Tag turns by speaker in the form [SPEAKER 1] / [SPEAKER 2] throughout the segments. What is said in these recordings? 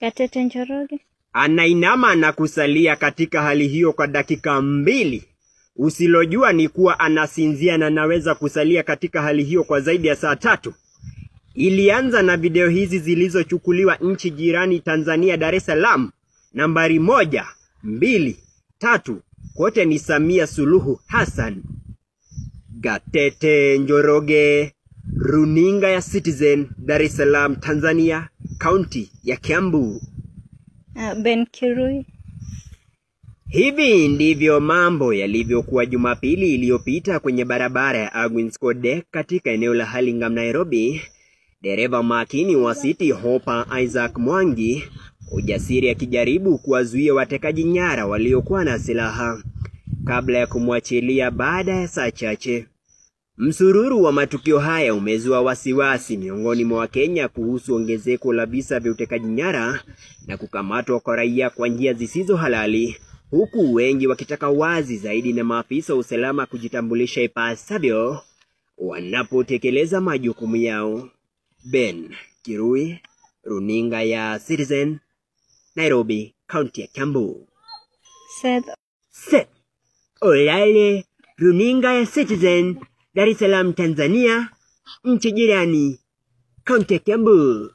[SPEAKER 1] Gatete Njoroge
[SPEAKER 2] anainama na kusalia katika hali hiyo kwa dakika 2. Usilojua ni kuwa anasinzia na anaweza kusalia katika hali hiyo kwa zaidi ya saa 3. Ilianza na video hizi zilizochukuliwa nchi jirani Tanzania, Dar es Salaam. Nambari 1, 2, 3, kote ni Samia Suluhu Hassan. Gatete Njoroge, runinga ya Citizen, Dar es Salaam, Tanzania, kaunti ya Kiambu.
[SPEAKER 1] Ben Kirui.
[SPEAKER 2] Hivi ndivyo mambo yalivyokuwa Jumapili iliyopita kwenye barabara ya Agwins Code katika eneo la Hurlingham, Nairobi. Dereva makini wa City Hopper Isaac Mwangi ujasiri akijaribu kuwazuia watekaji nyara waliokuwa na silaha kabla ya kumwachilia baada ya saa chache. Msururu wa matukio haya umezua wasiwasi miongoni mwa Wakenya kuhusu ongezeko la visa vya utekaji nyara na kukamatwa kwa raia kwa njia zisizo halali, huku wengi wakitaka wazi zaidi na maafisa wa usalama kujitambulisha ipasavyo wanapotekeleza majukumu yao. Ben Kirui, runinga ya Citizen, Nairobi, kaunti ya Kiambu. Seth Olale, runinga ya Citizen, Dar es Salaam, Tanzania, nchi jirani, kaunti ya Kiambu.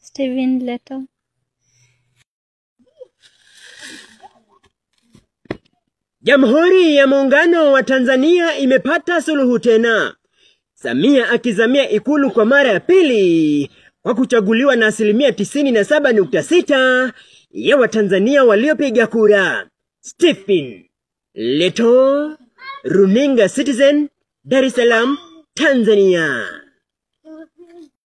[SPEAKER 1] Steven Leto.
[SPEAKER 2] Jamhuri ya Muungano wa Tanzania imepata suluhu tena. Samia akizamia Ikulu kwa mara ya pili kwa kuchaguliwa na 97.6% ya Watanzania waliopiga kura. Stephen Leto, runinga Citizen, Dar es Salaam, Tanzania.